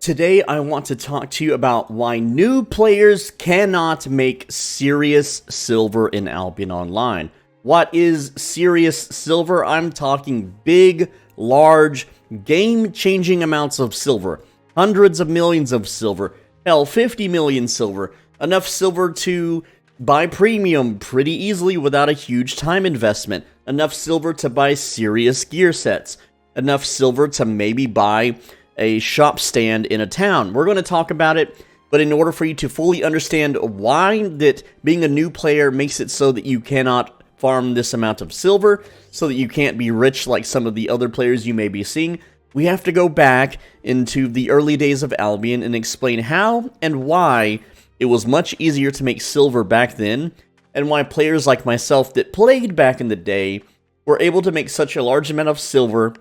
Today, I want to talk to you about why new players cannot make serious silver in Albion Online. What is serious silver? I'm talking big, large, game-changing amounts of silver. Hundreds of millions of silver. Hell, 50 million silver. Enough silver to buy premium pretty easily without a huge time investment. Enough silver to buy serious gear sets. Enough silver to maybe buy a shop stand in a town. We're going to talk about it, but in order for you to fully understand why that being a new player makes it so that you cannot farm this amount of silver, so that you can't be rich like some of the other players you may be seeing, we have to go back into the early days of Albion and explain how and why it was much easier to make silver back then, and why players like myself that played back in the day were able to make such a large amount of silver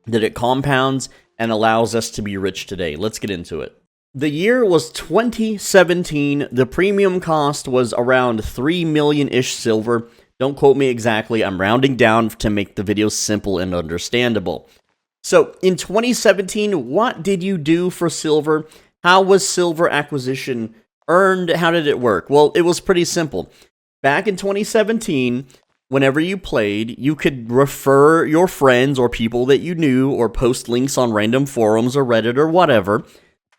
that it compounds and allows us to be rich today. Let's get into it. The year was 2017. The premium cost was around 3 million-ish silver. Don't quote me exactly. I'm rounding down to make the video simple and understandable. So, in 2017, what did you do for silver? How was silver acquisition earned? How did it work? Well, it was pretty simple. Back in 2017, whenever you played, you could refer your friends or people that you knew or post links on random forums or Reddit or whatever.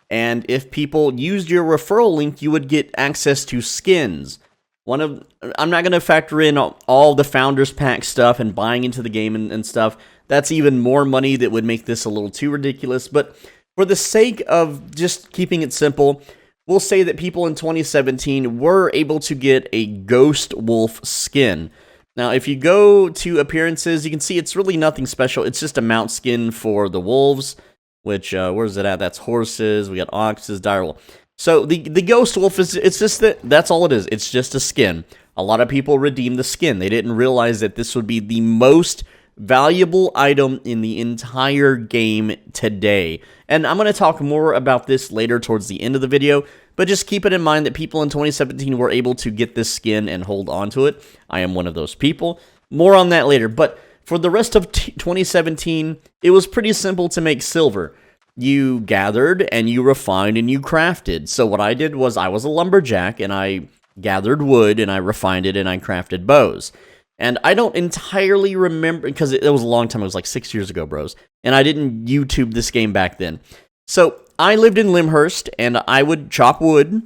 And if people used your referral link, you would get access to skins. I'm not going to factor in all the Founders Pack stuff and buying into the game and stuff. That's even more money that would make this a little too ridiculous. But for the sake of just keeping it simple, we'll say that people in 2017 were able to get a Ghost Wolf skin. Now, if you go to appearances, you can see it's really nothing special. It's just a mount skin for the wolves, which, where's it at? That's horses, we got oxes, direwolf. So, the Ghost Wolf, it's just that's all it is. It's just a skin. A lot of people redeemed the skin. They didn't realize that this would be the most valuable item in the entire game today. And I'm going to talk more about this later towards the end of the video, but just keep it in mind that people in 2017 were able to get this skin and hold on to it. I am one of those people. More on that later, but for the rest of 2017, it was pretty simple to make silver. You gathered, and you refined, and you crafted. So what I did was I was a lumberjack, and I gathered wood, and I refined it, and I crafted bows. And I don't entirely remember, because it was a long time, it was like 6 years ago, bros, and I didn't YouTube this game back then. So I lived in Limhurst, and I would chop wood,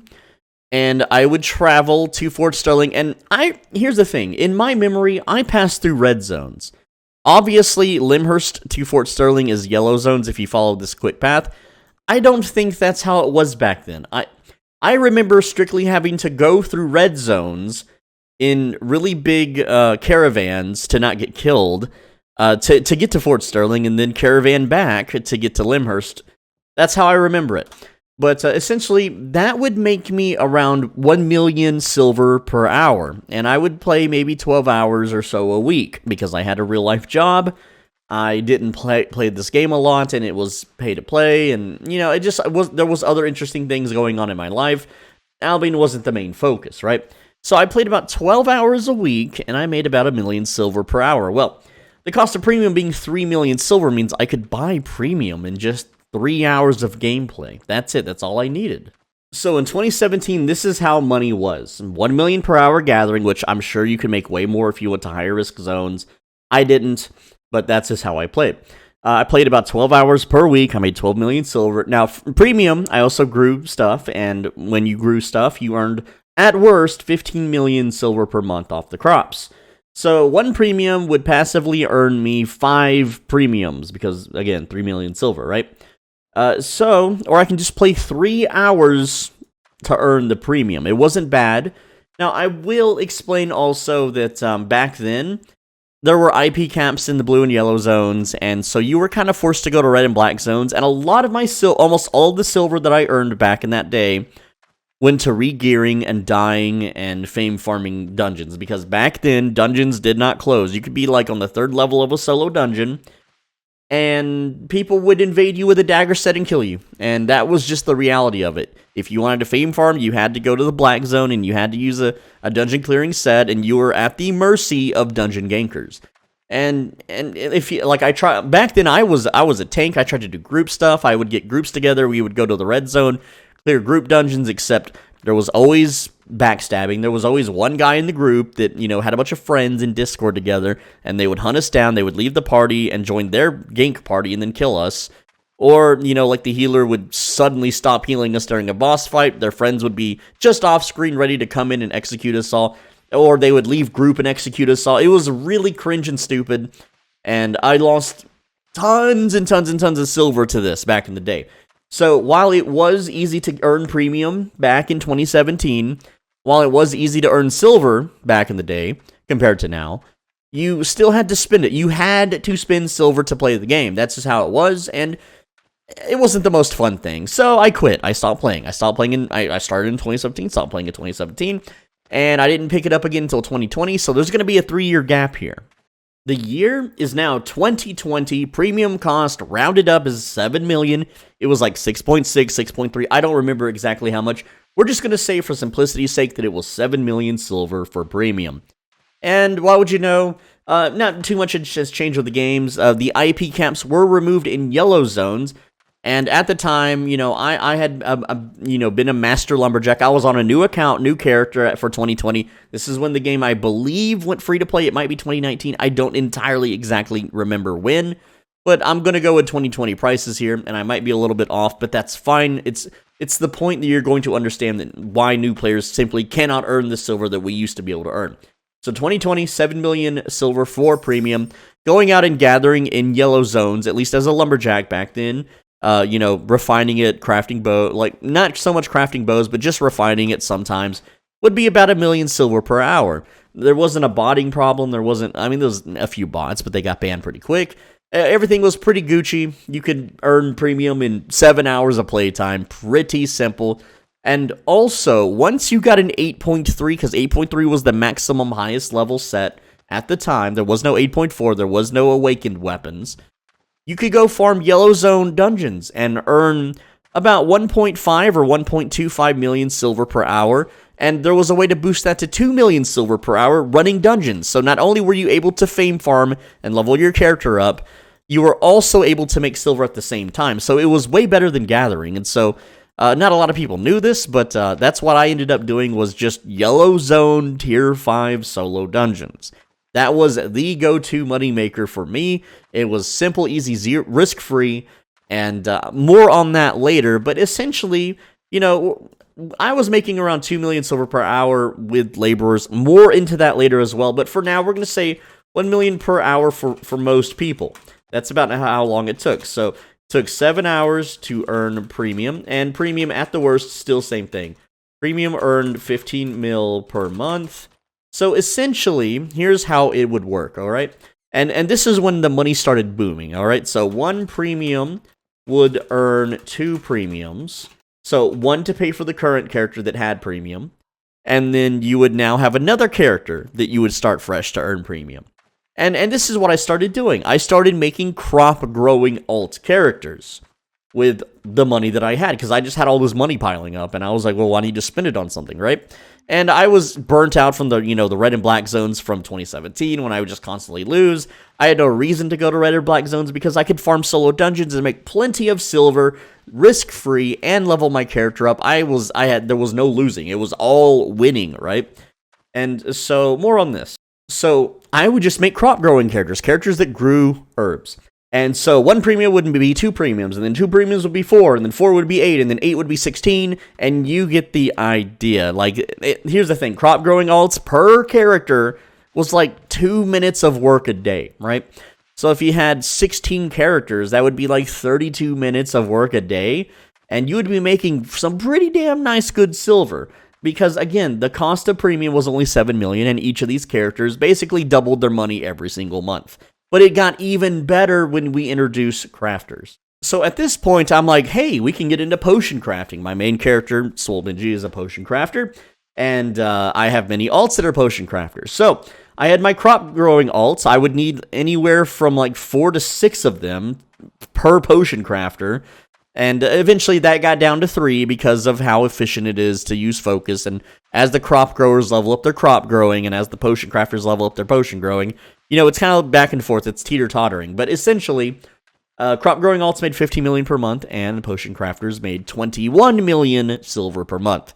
and I would travel to Fort Sterling, and here's the thing, in my memory, I passed through red zones. Obviously, Limhurst to Fort Sterling is yellow zones if you follow this quick path. I don't think that's how it was back then. I remember strictly having to go through red zones in really big caravans to not get killed, to get to Fort Sterling, and then caravan back to get to Limhurst. That's how I remember it. But essentially, that would make me around 1 million silver per hour. And I would play maybe 12 hours or so a week, because I had a real-life job. I didn't play this game a lot, and it was pay-to-play, and, you know, there was other interesting things going on in my life. Albion wasn't the main focus, right? So I played about 12 hours a week, and I made about 1 million silver per hour. Well, the cost of premium being 3 million silver means I could buy premium in just 3 hours of gameplay. That's it. That's all I needed. So in 2017, this is how money was. 1 million per hour gathering, which I'm sure you can make way more if you went to higher risk zones. I didn't, but that's just how I played. I played about 12 hours per week. I made 12 million silver. Now, premium, I also grew stuff, and when you grew stuff, you earned, at worst, 15 million silver per month off the crops. So 1 premium would passively earn me 5 premiums, because, again, 3 million silver, right? Or I can just play 3 hours to earn the premium. It wasn't bad. Now, I will explain also that back then, there were IP caps in the blue and yellow zones, and so you were kind of forced to go to red and black zones, and a lot of my almost all of the silver that I earned back in that day went to re-gearing and dying and fame farming dungeons, because back then, dungeons did not close. You could be like on the 3rd level of a solo dungeon, and people would invade you with a dagger set and kill you. And that was just the reality of it. If you wanted to fame farm, you had to go to the black zone, and you had to use a dungeon clearing set, and you were at the mercy of dungeon gankers. And if you like, back then I was a tank. I tried to do group stuff. I would get groups together. We would go to the red zone, clear group dungeons. Except there was always backstabbing. There was always one guy in the group that had a bunch of friends in Discord together, and they would hunt us down. They would leave the party and join their gank party and then kill us. Or, like the healer would suddenly stop healing us during a boss fight. Their friends would be just off screen ready to come in and execute us all. Or they would leave group and execute us all. It was really cringe and stupid. And I lost tons and tons and tons of silver to this back in the day. So while it was easy to earn premium back in 2017, while it was easy to earn silver back in the day compared to now, you still had to spend it. You had to spend silver to play the game. That's just how it was. And it wasn't the most fun thing. So I quit. I stopped playing. I started in 2017, stopped playing in 2017. And I didn't pick it up again until 2020, so there's going to be a 3-year gap here. The year is now 2020. Premium cost rounded up is 7 million. It was like 6.6, 6.3. I don't remember exactly how much. We're just going to say for simplicity's sake that it was 7 million silver for premium. And why would you know? Not too much has changed with the games. The IP caps were removed in yellow zones. And at the time, I had, been a master lumberjack. I was on a new account, new character for 2020. This is when the game, I believe, went free to play. It might be 2019. I don't entirely exactly remember when, but I'm going to go with 2020 prices here, and I might be a little bit off, but that's fine. It's the point that you're going to understand that why new players simply cannot earn the silver that we used to be able to earn. So 2020, 7 million silver for premium. Going out and gathering in yellow zones, at least as a lumberjack back then. Refining it, crafting bow, like not so much crafting bows, but just refining it sometimes would be about 1 million silver per hour. There wasn't a botting problem. There was a few bots, but they got banned pretty quick. Everything was pretty Gucci. You could earn premium in 7 hours of playtime. Pretty simple. And also, once you got an 8.3, because 8.3 was the maximum highest level set at the time, there was no 8.4, there was no awakened weapons. You could go farm yellow zone dungeons and earn about 1.5 or 1.25 million silver per hour, and there was a way to boost that to 2 million silver per hour running dungeons. So not only were you able to fame farm and level your character up, you were also able to make silver at the same time. So it was way better than gathering, and so not a lot of people knew this, but that's what I ended up doing was just yellow zone tier 5 solo dungeons. That was the go-to moneymaker for me. It was simple, easy, risk-free, and more on that later. But essentially, I was making around 2 million silver per hour with laborers. More into that later as well. But for now, we're going to say 1 million per hour for most people. That's about how long it took. So it took 7 hours to earn premium. And premium, at the worst, still same thing. Premium earned 15 mil per month. So essentially, here's how it would work, all right? And this is when the money started booming, all right? So 1 premium would earn 2 premiums. So 1 to pay for the current character that had premium. And then you would now have another character that you would start fresh to earn premium. And this is what I started doing. I started making crop-growing alt characters with the money that I had, because I just had all this money piling up, and I was like, well, I need to spend it on something, right? And I was burnt out from the red and black zones from 2017 when I would just constantly lose. I had no reason to go to red or black zones because I could farm solo dungeons and make plenty of silver, risk-free, and level my character up. There was no losing. It was all winning, right? And so, more on this. So, I would just make crop-growing characters that grew herbs. And so 1 premium would be 2 premiums, and then 2 premiums would be 4, and then 4 would be 8, and then 8 would be 16, and you get the idea. Here's the thing, crop growing alts per character was like 2 minutes of work a day, right? So if you had 16 characters, that would be like 32 minutes of work a day, and you would be making some pretty damn nice good silver. Because, again, the cost of premium was only 7 million, and each of these characters basically doubled their money every single month. But it got even better when we introduced crafters. So at this point, I'm like, hey, we can get into potion crafting. My main character, Swoldenji, is a potion crafter, and I have many alts that are potion crafters. So I had my crop growing alts. I would need anywhere from like 4 to 6 of them per potion crafter. And eventually that got down to 3 because of how efficient it is to use focus. And as the crop growers level up their crop growing, and as the potion crafters level up their potion growing, You know, it's kind of back and forth. It's teeter-tottering. But essentially, crop growing alts made 15 million per month, and potion crafters made 21 million silver per month.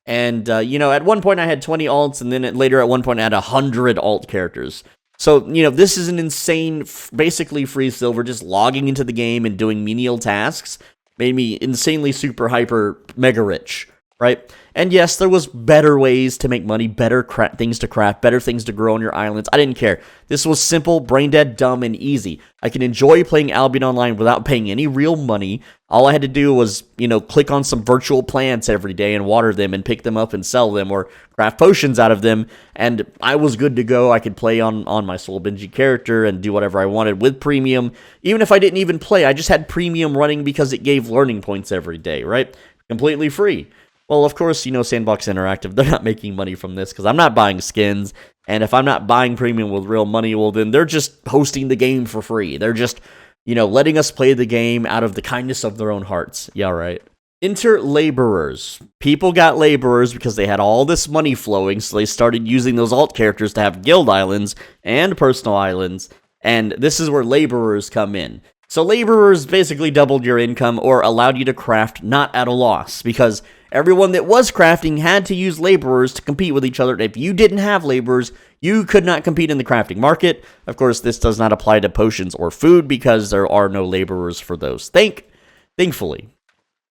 And, you know, at one point I had 20 alts, and then later at one point I had 100 alt characters. So, you know, this is an insane, basically free silver. Just logging into the game and doing menial tasks made me insanely super hyper mega rich, right? And yes, there was better ways to make money, better things to craft, better things to grow on your islands. I didn't care. This was simple, brain dead, dumb, and easy. I can enjoy playing Albion Online without paying any real money. All I had to do was, you know, click on some virtual plants every day and water them and pick them up and sell them or craft potions out of them, and I was good to go. I could play on my Soul Benji character and do whatever I wanted with premium. Even if I didn't even play, I just had premium running because it gave learning points every day, right? Completely free. Well, of course, you know, Sandbox Interactive, they're not making money from this because I'm not buying skins, and if I'm not buying premium with real money, well, then they're just hosting the game for free. They're just, you know, letting us play the game out of the kindness of their own hearts. Yeah, right. Enter laborers. People got laborers because they had all this money flowing, so they started using those alt characters to have guild islands and personal islands, and this is where laborers come in. So laborers basically doubled your income or allowed you to craft not at a loss, because everyone that was crafting had to use laborers to compete with each other. If you didn't have laborers, you could not compete in the crafting market. Of course, this does not apply to potions or food because there are no laborers for those. Thankfully.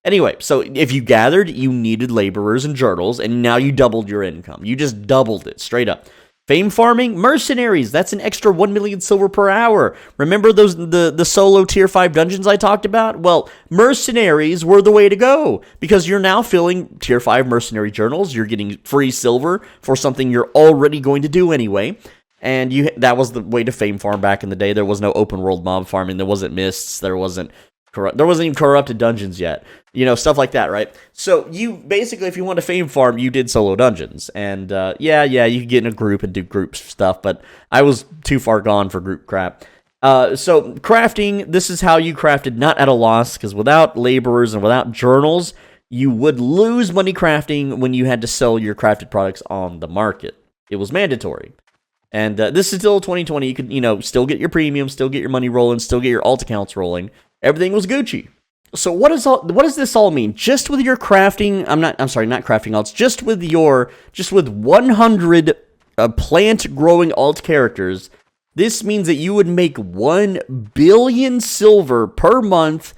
Anyway, so if you gathered, you needed laborers and journals, and now you doubled your income. You just doubled it, straight up. Fame farming, mercenaries, that's an extra 1 million silver per hour. Remember those the solo tier 5 dungeons I talked about? Well, mercenaries were the way to go, because you're now filling tier 5 mercenary journals, you're getting free silver for something you're already going to do anyway, and that was the way to fame farm back in the day. There was no open world mob farming, there wasn't mists, there wasn't even corrupted dungeons yet. You know, stuff like that, right? So you basically, if you want to fame farm, you did solo dungeons. And yeah, you could get in a group and do group stuff, but I was too far gone for group crap. So crafting, this is how you crafted not at a loss, because without laborers and without journals, you would lose money crafting when you had to sell your crafted products on the market. It was mandatory. And this is still 2020. You could, you know, still get your premium, still get your money rolling, still get your alt accounts rolling. Everything was Gucci. So what does this all mean? Just with your crafting, not crafting alts, just with 100 plant growing alt characters, this means that you would make 1 billion silver per month,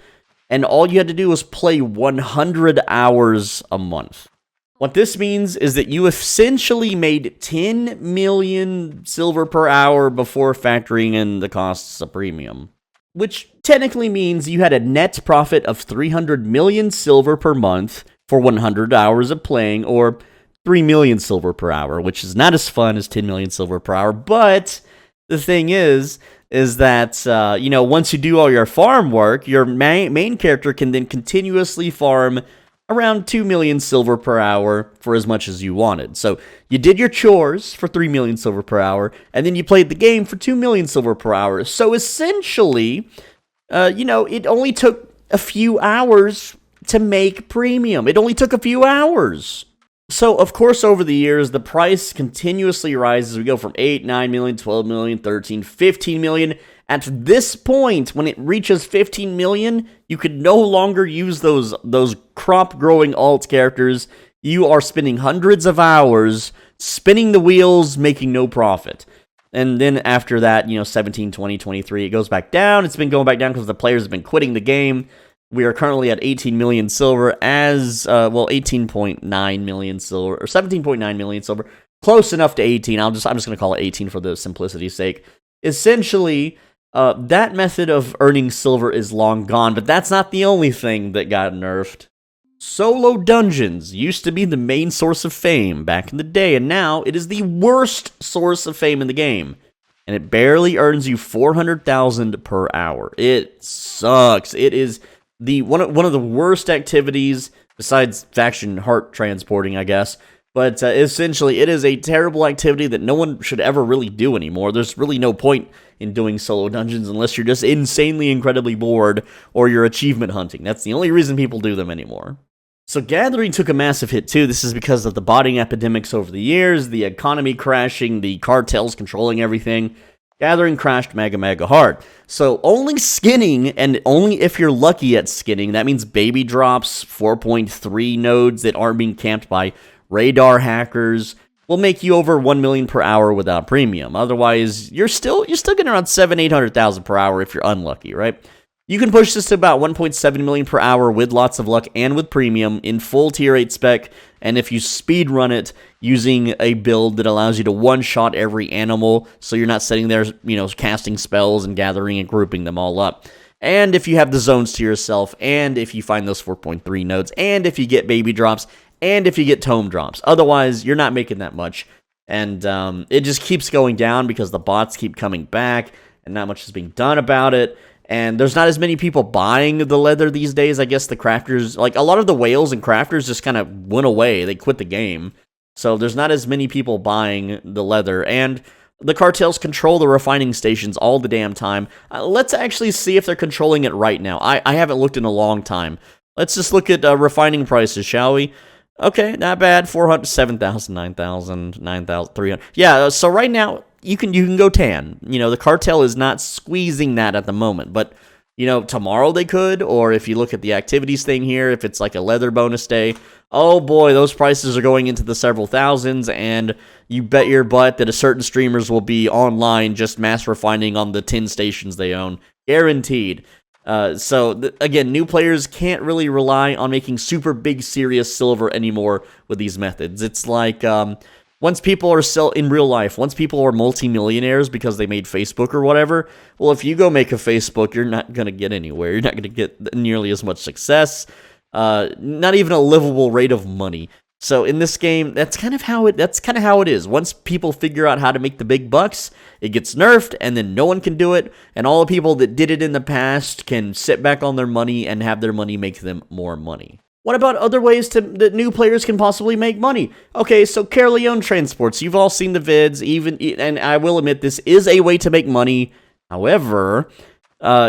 and all you had to do was play 100 hours a month. What this means is that you essentially made 10 million silver per hour before factoring in the costs of premium, which technically means you had a net profit of 300 million silver per month for 100 hours of playing, or 3 million silver per hour, which is not as fun as 10 million silver per hour. But the thing is that, you know, once you do all your farm work, your main character can then continuously farm around 2 million silver per hour for as much as you wanted. So you did your chores for 3 million silver per hour, and then you played the game for 2 million silver per hour. So essentially, you know, it only took a few hours to make premium. It only took a few hours. So, of course, over the years, the price continuously rises. We go from 8, 9 million, 12 million, 13, 15 million. At this point, when it reaches 15 million, you could no longer use those crop-growing alt characters. You are spending hundreds of hours spinning the wheels, making no profit. And then after that, you know, 17, 20, 23, it goes back down. It's been going back down because the players have been quitting the game. We are currently at 18 million silver 18.9 million silver, or 17.9 million silver. Close enough to 18. I'm just going to call it 18 for the simplicity's sake. Essentially, that method of earning silver is long gone, but that's not the only thing that got nerfed. Solo dungeons used to be the main source of fame back in the day, and now it is the worst source of fame in the game. And it barely earns you 400,000 per hour. It sucks. It is one of the worst activities, besides faction heart transporting, I guess. But essentially, it is a terrible activity that no one should ever really do anymore. There's really no point in doing solo dungeons unless you're just insanely, incredibly bored, or you're achievement hunting. That's the only reason people do them anymore. So gathering took a massive hit too. This is because of the botting epidemics over the years, the economy crashing, the cartels controlling everything. Gathering crashed mega hard. So only skinning, and only if you're lucky at skinning, that means baby drops, 4.3 nodes that aren't being camped by radar hackers, will make you over 1 million per hour without premium. Otherwise, you're still getting around 800,000 per hour if you're unlucky, right? You can push this to about 1.7 million per hour with lots of luck and with premium in full tier 8 spec, and if you speed run it using a build that allows you to one-shot every animal, so you're not sitting there, casting spells and gathering and grouping them all up. And if you have the zones to yourself, and if you find those 4.3 nodes, and if you get baby drops, and if you get tome drops. Otherwise, you're not making that much. And it just keeps going down because the bots keep coming back, and not much is being done about it. And there's not as many people buying the leather these days. I guess the crafters, like a lot of the whales and crafters just kind of went away. They quit the game. So there's not as many people buying the leather. And the cartels control the refining stations all the damn time. Let's actually see if they're controlling it right now. I haven't looked in a long time. Let's just look at refining prices, shall we? Okay, not bad. 400, 7,000, 9,000, 9,300. Yeah, so right now, you can go tan. The cartel is not squeezing that at the moment, but, tomorrow they could, or if you look at the activities thing here, if it's like a leather bonus day, oh boy, those prices are going into the several thousands, and you bet your butt that a certain streamers will be online just mass refining on the 10 stations they own. Guaranteed. Again, new players can't really rely on making super big serious silver anymore with these methods. It's like, once people are in real life, once people are multimillionaires because they made Facebook or whatever, well, if you go make a Facebook, you're not going to get anywhere. You're not going to get nearly as much success, not even a livable rate of money. So in this game, that's kind of how it is. Once people figure out how to make the big bucks, it gets nerfed, and then no one can do it, and all the people that did it in the past can sit back on their money and have their money make them more money. What about other ways that new players can possibly make money? Okay, so Caerleon transports. You've all seen the vids, and I will admit this is a way to make money. However,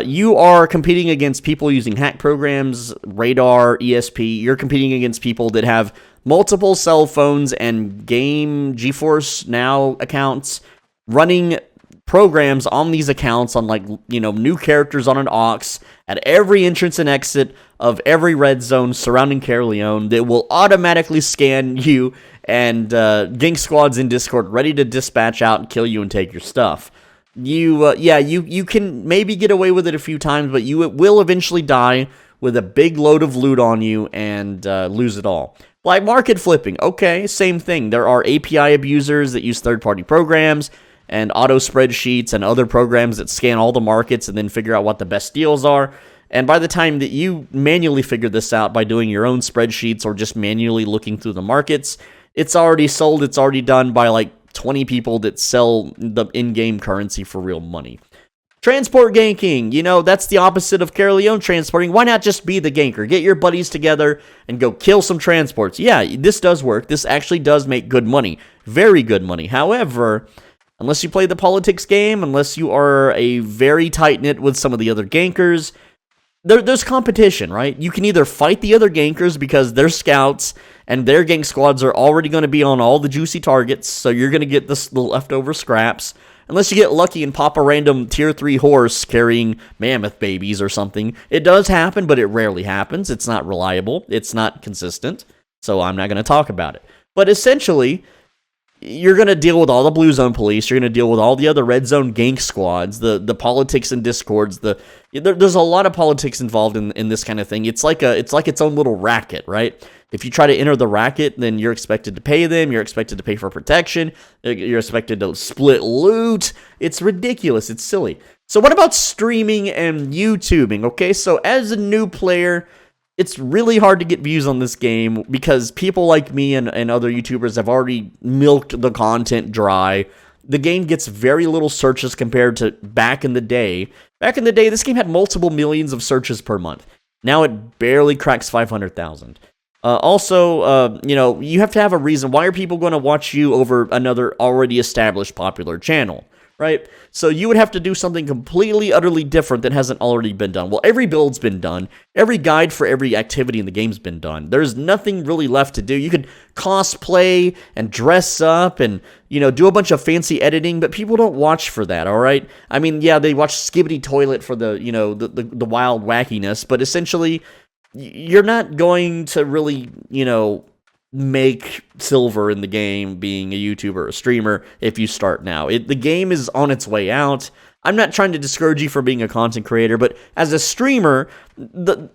you are competing against people using hack programs, radar, ESP. You're competing against people that have multiple cell phones and game GeForce Now accounts running programs on these accounts on new characters on an aux at every entrance and exit of every red zone surrounding Caerleon that will automatically scan you and gank squads in Discord ready to dispatch out and kill you and take your stuff. You can maybe get away with it a few times, but you will eventually die with a big load of loot on you and lose it all. Like market flipping, okay, same thing. There are API abusers that use third-party programs and auto spreadsheets and other programs that scan all the markets and then figure out what the best deals are. And by the time that you manually figure this out by doing your own spreadsheets or just manually looking through the markets, it's already sold, it's already done by like 20 people that sell the in-game currency for real money. Transport ganking, that's the opposite of Caerleon transporting. Why not just be the ganker? Get your buddies together and go kill some transports. Yeah, this does work. This actually does make good money. Very good money. However, unless you play the politics game, unless you are a very tight-knit with some of the other gankers, there's competition, right? You can either fight the other gankers because they're scouts and their gank squads are already going to be on all the juicy targets, so you're going to get the leftover scraps. Unless you get lucky and pop a random tier 3 horse carrying mammoth babies or something. It does happen, but it rarely happens. It's not reliable. It's not consistent. So I'm not going to talk about it. But essentially, you're going to deal with all the blue zone police. You're going to deal with all the other red zone gank squads, the politics and discords. There's a lot of politics involved in this kind of thing. It's like its own little racket, right? If you try to enter the racket, then you're expected to pay them. You're expected to pay for protection. You're expected to split loot. It's ridiculous. It's silly. So what about streaming and YouTubing? Okay, so as a new player, it's really hard to get views on this game because people like me and other YouTubers have already milked the content dry. The game gets very little searches compared to back in the day. Back in the day, this game had multiple millions of searches per month. Now it barely cracks 500,000. You have to have a reason. Why are people going to watch you over another already established popular channel? right? So you would have to do something completely, utterly different that hasn't already been done. Well, every build's been done. Every guide for every activity in the game's been done. There's nothing really left to do. You could cosplay and dress up and, do a bunch of fancy editing, but people don't watch for that, all right? I mean, yeah, they watch Skibbity Toilet for the, the wild wackiness, but essentially, you're not going to really, make silver in the game being a YouTuber or a streamer if you start now. The game is on its way out. I'm not trying to discourage you from being a content creator, but as a streamer,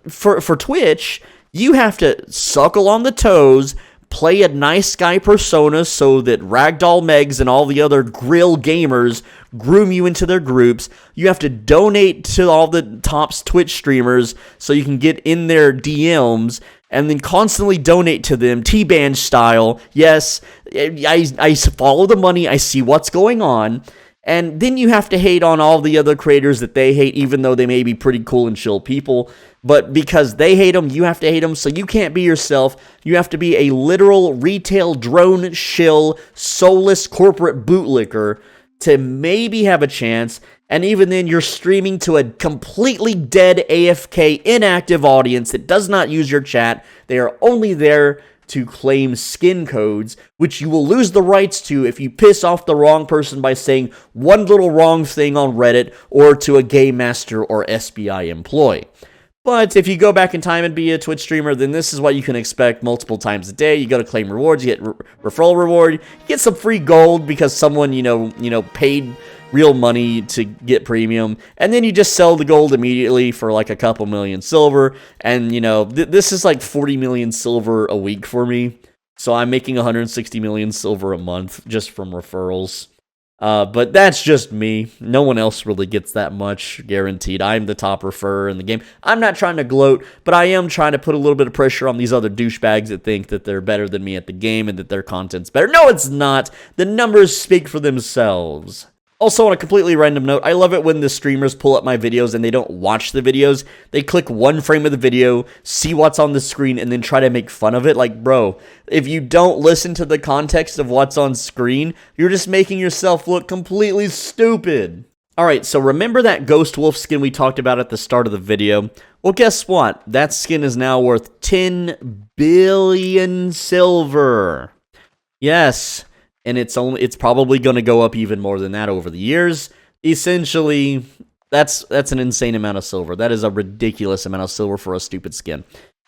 for Twitch, you have to suckle on the toes, play a nice guy persona so that Ragdoll Megs and all the other grill gamers groom you into their groups. You have to donate to all the tops Twitch streamers so you can get in their DMs, and then constantly donate to them, T-Band style. Yes, I follow the money, I see what's going on, and then you have to hate on all the other creators that they hate, even though they may be pretty cool and chill people. But because they hate them, you have to hate them, so you can't be yourself. You have to be a literal retail drone shill, soulless corporate bootlicker to maybe have a chance. And even then, you're streaming to a completely dead AFK inactive audience that does not use your chat. They are only there to claim skin codes, which you will lose the rights to if you piss off the wrong person by saying one little wrong thing on Reddit or to a game master or SBI employee. But if you go back in time and be a Twitch streamer, then this is what you can expect multiple times a day. You go to claim rewards, you get referral reward, you get some free gold because someone, paid real money to get premium, and then you just sell the gold immediately for like a couple million silver, and this is like 40 million silver a week for me, so I'm making 160 million silver a month just from referrals. But that's just me. No one else really gets that much, guaranteed. I'm the top referrer in the game. I'm not trying to gloat, but I am trying to put a little bit of pressure on these other douchebags that think that they're better than me at the game and that their content's better. No, it's not. The numbers speak for themselves. Also, on a completely random note, I love it when the streamers pull up my videos and they don't watch the videos. They click one frame of the video, see what's on the screen, and then try to make fun of it. Like, bro, if you don't listen to the context of what's on screen, you're just making yourself look completely stupid. Alright, so remember that Ghost Wolf skin we talked about at the start of the video? Well, guess what? That skin is now worth 10 billion silver. Yes. And it's probably going to go up even more than that over the years. Essentially, that's an insane amount of silver. That is a ridiculous amount of silver for a stupid skin.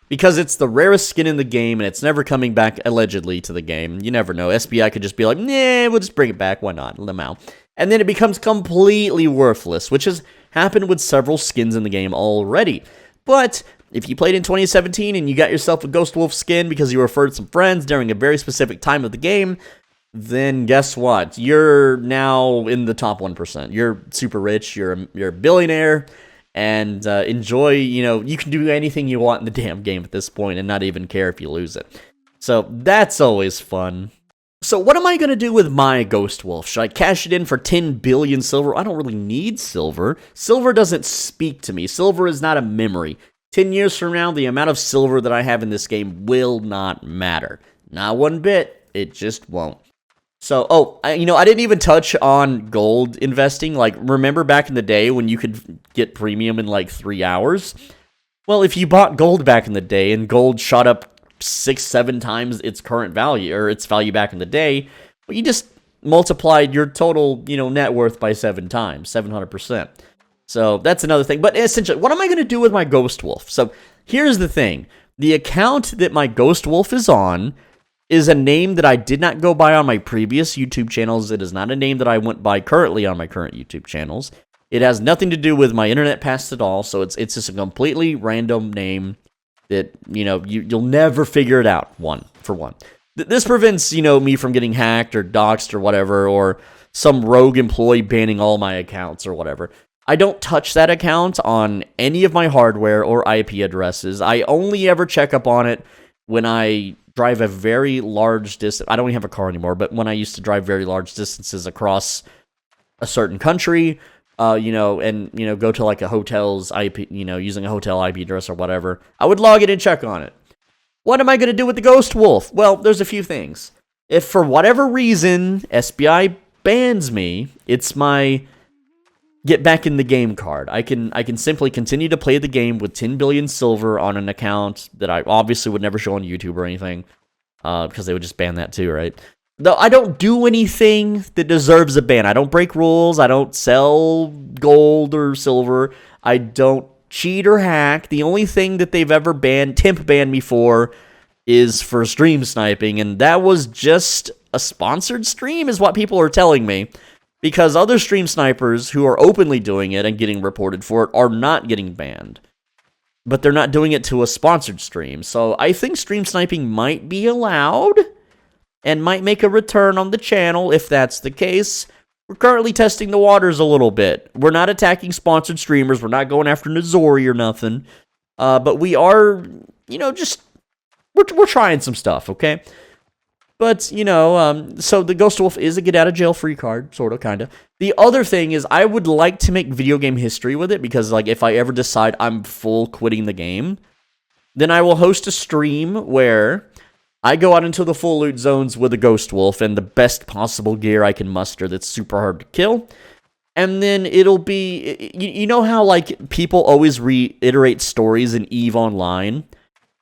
Because it's the rarest skin in the game, and it's never coming back, allegedly, to the game. You never know. SBI could just be like, nah, we'll just bring it back. Why not? Lamau. And then it becomes completely worthless, which has happened with several skins in the game already. But if you played in 2017 and you got yourself a Ghost Wolf skin because you referred some friends during a very specific time of the game, then guess what? You're now in the top 1%. You're super rich, you're a billionaire, and enjoy, you can do anything you want in the damn game at this point and not even care if you lose it. So that's always fun. So what am I going to do with my Ghost Wolf? Should I cash it in for 10 billion silver? I don't really need silver. Silver doesn't speak to me. Silver is not a memory. 10 years from now, the amount of silver that I have in this game will not matter. Not one bit. It just won't. So, I didn't even touch on gold investing. Like, remember back in the day when you could get premium in like 3 hours? Well, if you bought gold back in the day and gold shot up 6-7 times its current value, or its value back in the day, well, you just multiplied your total, net worth by 7 times, 700%. So, that's another thing. But essentially, what am I going to do with my Ghost Wolf? So, here's the thing. The account that my Ghost Wolf is on is a name that I did not go by on my previous YouTube channels. It is not a name that I went by currently on my current YouTube channels. It has nothing to do with my internet past at all, so it's just a completely random name that, you'll never figure it out, for one. This prevents, me from getting hacked or doxxed or whatever, or some rogue employee banning all my accounts or whatever. I don't touch that account on any of my hardware or IP addresses. I only ever check up on it when I drive a very large distance. I don't even have a car anymore, but when I used to drive very large distances across a certain country, go to like a hotel's IP, using a hotel IP address or whatever, I would log in and check on it. What am I going to do with the Ghost Wolf? Well, there's a few things. If for whatever reason SBI bans me, it's my get back in the game card. I can simply continue to play the game with 10 billion silver on an account that I obviously would never show on YouTube or anything, because they would just ban that too, right? Though I don't do anything that deserves a ban. I don't break rules. I don't sell gold or silver. I don't cheat or hack. The only thing that they've ever temp banned me for is for stream sniping, and that was just a sponsored stream is what people are telling me, because other stream snipers who are openly doing it and getting reported for it are not getting banned, but they're not doing it to a sponsored stream. So I think stream sniping might be allowed and might make a return on the channel if that's the case. We're currently testing the waters a little bit. We're not attacking sponsored streamers. We're not going after Nozori or nothing. But we are, just we're trying some stuff, okay? But, so the Ghost Wolf is a get-out-of-jail-free card, sort of, kind of. The other thing is I would like to make video game history with it, because, if I ever decide I'm full quitting the game, then I will host a stream where I go out into the full loot zones with a Ghost Wolf and the best possible gear I can muster that's super hard to kill. And then it'll be, you know how, people always reiterate stories in EVE Online?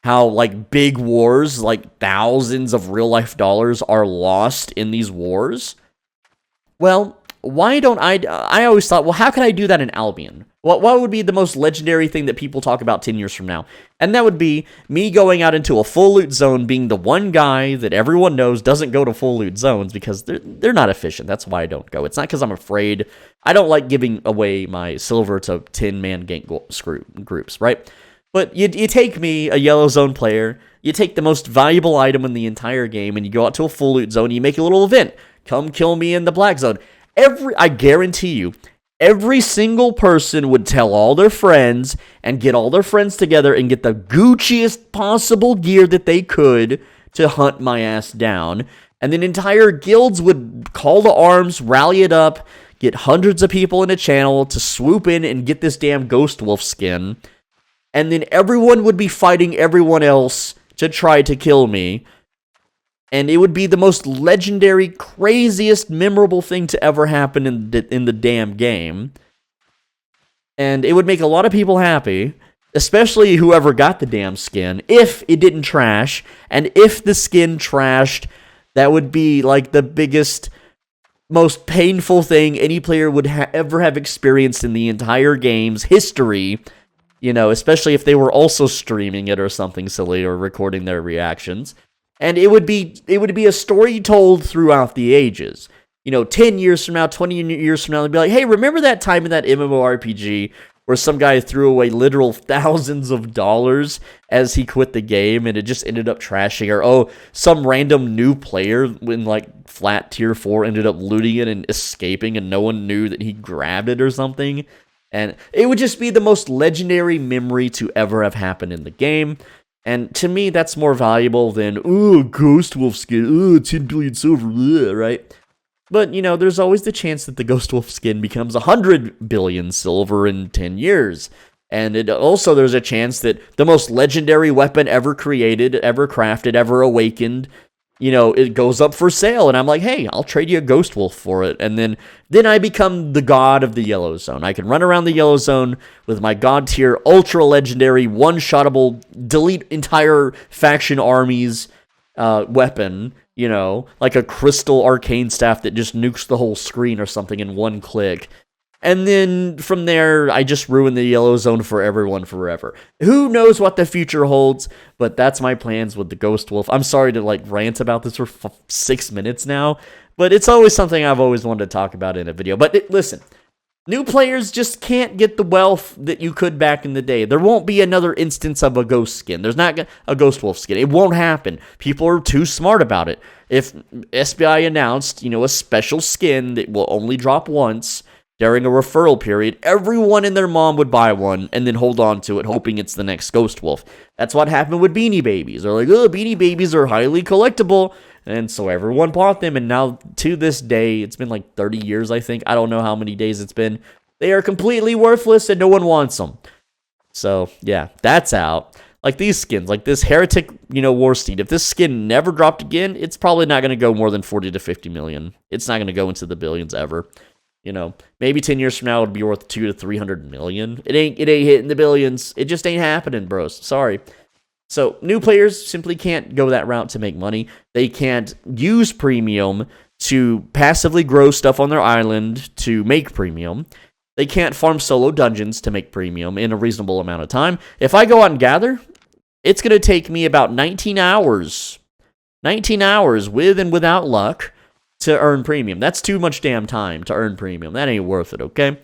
How, big wars, thousands of real-life dollars are lost in these wars? Well, why don't I always thought, well, how can I do that in Albion? What would be the most legendary thing that people talk about 10 years from now? And that would be me going out into a full loot zone, being the one guy that everyone knows doesn't go to full loot zones, because they're not efficient. That's why I don't go. It's not because I'm afraid. I don't like giving away my silver to 10-man gank groups, right? But you take me, a yellow zone player, you take the most valuable item in the entire game, and you go out to a full loot zone, and you make a little event. Come kill me in the black zone. I guarantee you, every single person would tell all their friends, and get all their friends together, and get the Gucciest possible gear that they could to hunt my ass down. And then entire guilds would call to arms, rally it up, get hundreds of people in a channel to swoop in and get this damn Ghost Wolf skin. And then everyone would be fighting everyone else to try to kill me. And it would be the most legendary, craziest, memorable thing to ever happen in the damn game. And it would make a lot of people happy, especially whoever got the damn skin, if it didn't trash. And if the skin trashed, that would be the biggest, most painful thing any player would ever have experienced in the entire game's history. Especially if they were also streaming it or something silly or recording their reactions. And it would be a story told throughout the ages. 10 years from now, 20 years from now, they'd be like, hey, remember that time in that MMORPG where some guy threw away literal thousands of dollars as he quit the game and it just ended up trashing? Or, some random new player in flat tier 4 ended up looting it and escaping and no one knew that he grabbed it or something. And it would just be the most legendary memory to ever have happened in the game. And to me, that's more valuable than, Ghost Wolf skin, 10 billion silver, right? But, there's always the chance that the Ghost Wolf skin becomes 100 billion silver in 10 years. And there's a chance that the most legendary weapon ever created, ever crafted, ever awakened, it goes up for sale, and I'm like, hey, I'll trade you a Ghost Wolf for it, and then I become the god of the Yellow Zone. I can run around the Yellow Zone with my god tier, ultra legendary, one-shottable, delete entire faction armies weapon, like a crystal arcane staff that just nukes the whole screen or something in one click. And then from there, I just ruin the Yellow Zone for everyone forever. Who knows what the future holds, but that's my plans with the Ghost Wolf. I'm sorry to rant about this for 6 minutes now, but it's always something I've always wanted to talk about in a video. But listen, new players just can't get the wealth that you could back in the day. There won't be another instance of a ghost skin. There's not a Ghost Wolf skin. It won't happen. People are too smart about it. If SBI announced, a special skin that will only drop once during a referral period, everyone and their mom would buy one and then hold on to it, hoping it's the next Ghost Wolf. That's what happened with Beanie Babies. They're like, Beanie Babies are highly collectible. And so everyone bought them, and now to this day, it's been 30 years, I think. I don't know how many days it's been. They are completely worthless, and no one wants them. So, yeah, that's out. Like these skins, like this Heretic, War Steed. If this skin never dropped again, it's probably not going to go more than 40 to 50 million. It's not going to go into the billions ever. Maybe 10 years from now it'll be worth 200 to 300 million. It ain't hitting the billions. It just ain't happening, bros. Sorry. So new players simply can't go that route to make money. They can't use premium to passively grow stuff on their island to make premium. They can't farm solo dungeons to make premium in a reasonable amount of time. If I go out and gather, it's going to take me about 19 hours. 19 hours with and without luck to earn premium. That's too much damn time to earn premium. That ain't worth it, okay?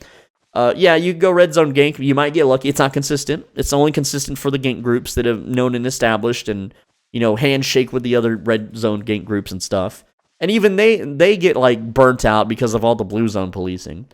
Yeah, you can go red zone gank. You might get lucky. It's not consistent. It's only consistent for the gank groups that have known and established and, handshake with the other red zone gank groups and stuff. And even they get, like, burnt out because of all the blue zone policing.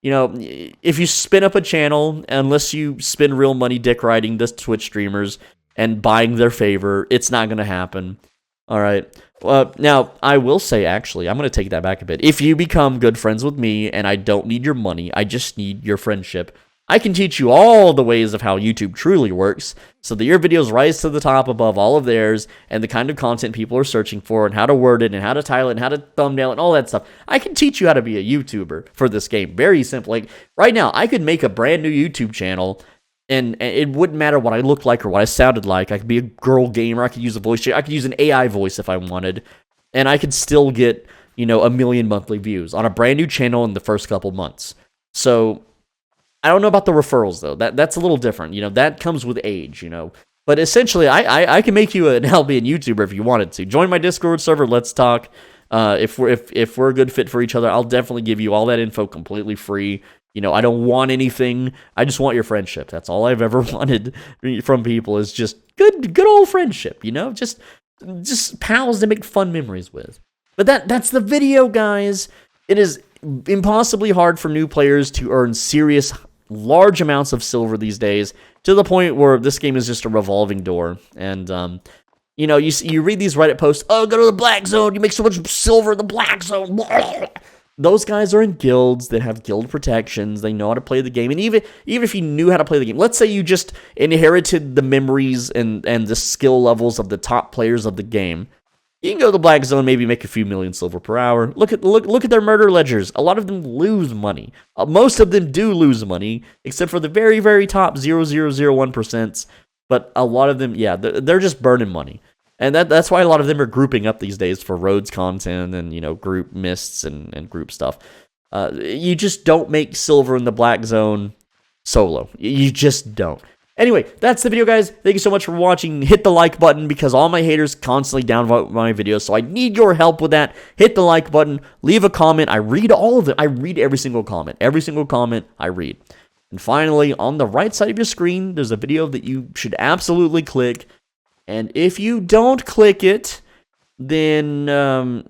If you spin up a channel, unless you spend real money dick riding the Twitch streamers and buying their favor, it's not going to happen. All right. Now, I will say, actually, I'm going to take that back a bit. If you become good friends with me and I don't need your money, I just need your friendship, I can teach you all the ways of how YouTube truly works so that your videos rise to the top above all of theirs and the kind of content people are searching for and how to word it and how to title it and how to thumbnail it and all that stuff. I can teach you how to be a YouTuber for this game. Very simple. Like, right now, I could make a brand new YouTube channel and it wouldn't matter what I looked like or what I sounded like. I could be a girl gamer. I could use a voice changer. I could use an AI voice if I wanted. And I could still get, 1 million monthly views on a brand new channel in the first couple months. So I don't know about the referrals, though. That's a little different. That comes with age, But essentially, I can make you an Albion YouTuber if you wanted to. Join my Discord server. Let's talk. If we're a good fit for each other, I'll definitely give you all that info completely free. I don't want anything. I just want your friendship. That's all I've ever wanted from people is just good old friendship, just pals to make fun memories with. But that's the video, guys. It is impossibly hard for new players to earn serious, large amounts of silver these days, to the point where this game is just a revolving door. And, you read these Reddit posts, oh, go to the black zone, you make so much silver in the black zone. Those guys are in guilds that have guild protections. They know how to play the game. And even if you knew how to play the game, let's say you just inherited the memories and the skill levels of the top players of the game, you can go to the black zone, maybe make a few million silver per hour. Look at their murder ledgers. A lot of them lose money. Most of them do lose money, except for the very, very top 0.0001%. But a lot of them, yeah, they're just burning money. And that's why a lot of them are grouping up these days for roads content and, group mists and group stuff. You just don't make silver in the black zone solo. You just don't. Anyway, that's the video, guys. Thank you so much for watching. Hit the like button because all my haters constantly downvote my videos, so I need your help with that. Hit the like button. Leave a comment. I read all of them. I read every single comment. Every single comment I read. And finally, on the right side of your screen, there's a video that you should absolutely click. And if you don't click it, then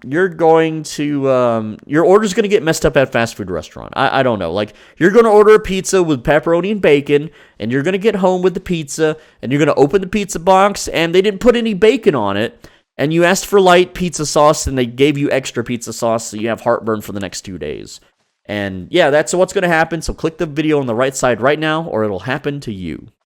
you're going to, your order's going to get messed up at a fast food restaurant. I don't know. Like, you're going to order a pizza with pepperoni and bacon, and you're going to get home with the pizza, and you're going to open the pizza box, and they didn't put any bacon on it, and you asked for light pizza sauce, and they gave you extra pizza sauce, so you have heartburn for the next 2 days. And yeah, that's what's going to happen. So click the video on the right side right now, or it'll happen to you.